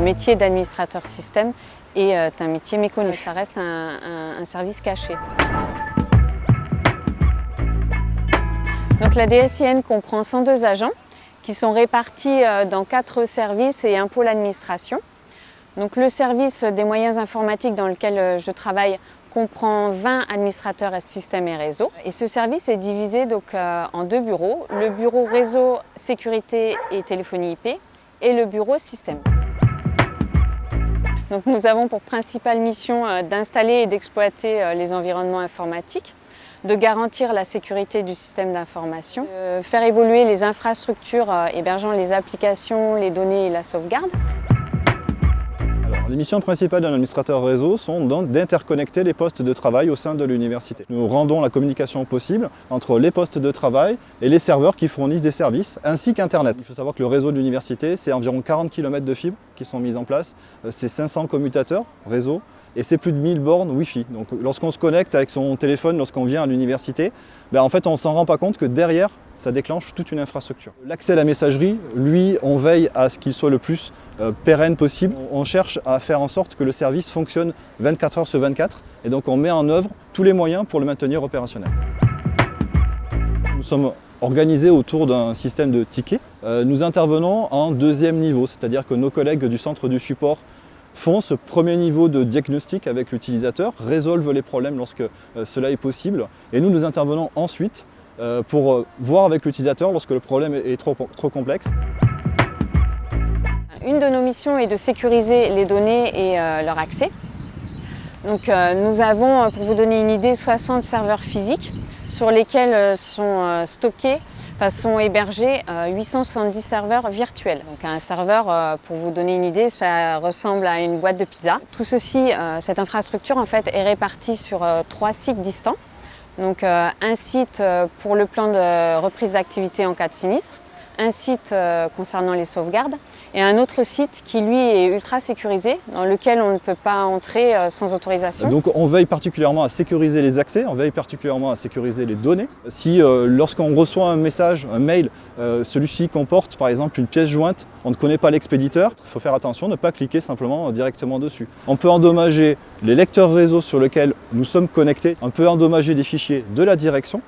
métier d'administrateur système est un métier méconnu. Ça reste un service caché. Donc la DSIN comprend 102 agents qui sont répartis dans 4 services et un pôle administration. Donc le service des moyens informatiques dans lequel je travaille comprend 20 administrateurs systèmes et réseaux. Et ce service est divisé donc, en 2 bureaux, le bureau réseau, sécurité et téléphonie IP et le bureau système. Donc nous avons pour principale mission d'installer et d'exploiter les environnements informatiques, de garantir la sécurité du système d'information, de faire évoluer les infrastructures hébergeant les applications, les données et la sauvegarde. Les missions principales d'un administrateur réseau sont donc d'interconnecter les postes de travail au sein de l'université. Nous rendons la communication possible entre les postes de travail et les serveurs qui fournissent des services, ainsi qu'Internet. Il faut savoir que le réseau de l'université, c'est environ 40 km de fibres qui sont mises en place, c'est 500 commutateurs réseau et c'est plus de 1000 bornes Wi-Fi. Donc lorsqu'on se connecte avec son téléphone, lorsqu'on vient à l'université, en fait on ne s'en rend pas compte que derrière, ça déclenche toute une infrastructure. L'accès à la messagerie, lui, on veille à ce qu'il soit le plus pérenne possible. On cherche à faire en sorte que le service fonctionne 24 heures sur 24 et donc on met en œuvre tous les moyens pour le maintenir opérationnel. Nous sommes organisés autour d'un système de tickets. Nous intervenons en 2e niveau, c'est-à-dire que nos collègues du centre du support font ce premier niveau de diagnostic avec l'utilisateur, résolvent les problèmes lorsque cela est possible et nous intervenons ensuite pour voir avec l'utilisateur lorsque le problème est trop complexe. Une de nos missions est de sécuriser les données et leur accès. Donc, nous avons, pour vous donner une idée, 60 serveurs physiques sur lesquels sont sont hébergés 870 serveurs virtuels. Donc un serveur, pour vous donner une idée, ça ressemble à une boîte de pizza. Tout ceci, cette infrastructure en fait, est répartie sur 3 sites distants. Donc un site pour le plan de reprise d'activité en cas de sinistre, un site concernant les sauvegardes et un autre site qui lui est ultra sécurisé, dans lequel on ne peut pas entrer sans autorisation. Donc on veille particulièrement à sécuriser les accès, on veille particulièrement à sécuriser les données. Si lorsqu'on reçoit un message, un mail, celui-ci comporte par exemple une pièce jointe, on ne connaît pas l'expéditeur, il faut faire attention, ne pas cliquer simplement directement dessus. On peut endommager les lecteurs réseau sur lesquels nous sommes connectés, on peut endommager des fichiers de la direction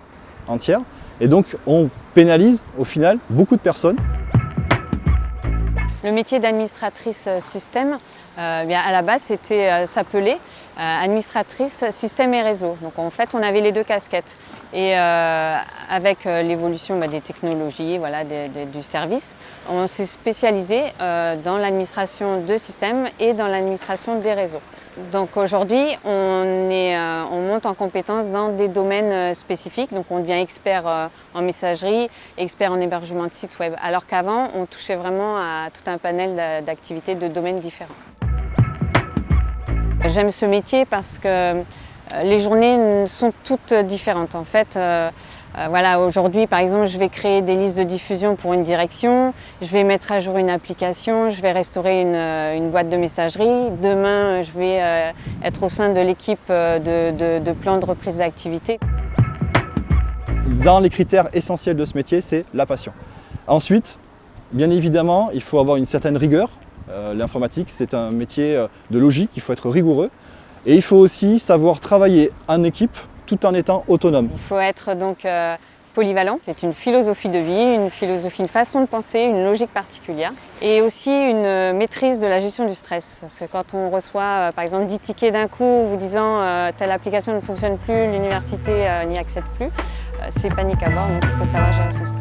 entière et donc on pénalise au final beaucoup de personnes. Le métier d'administratrice système, à la base, s'appelait administratrice système et réseau. Donc en fait, on avait les 2 casquettes. Et avec l'évolution des technologies, du service, on s'est spécialisé dans l'administration de systèmes et dans l'administration des réseaux. Donc aujourd'hui, on monte en compétences dans des domaines spécifiques. Donc on devient expert en messagerie, expert en hébergement de sites web. Alors qu'avant, on touchait vraiment à tout un panel d'activités de domaines différents. J'aime ce métier parce que les journées sont toutes différentes. En fait, aujourd'hui, par exemple, je vais créer des listes de diffusion pour une direction, je vais mettre à jour une application, je vais restaurer une boîte de messagerie. Demain, je vais être au sein de l'équipe de plan de reprise d'activité. Dans les critères essentiels de ce métier, c'est la passion. Ensuite, bien évidemment, il faut avoir une certaine rigueur. L'informatique, c'est un métier de logique, il faut être rigoureux. Et il faut aussi savoir travailler en équipe tout en étant autonome. Il faut être donc polyvalent. C'est une philosophie de vie, une façon de penser, une logique particulière. Et aussi une maîtrise de la gestion du stress. Parce que quand on reçoit par exemple 10 tickets d'un coup vous disant telle application ne fonctionne plus, l'université n'y accède plus, c'est panique à bord, donc il faut savoir gérer son stress.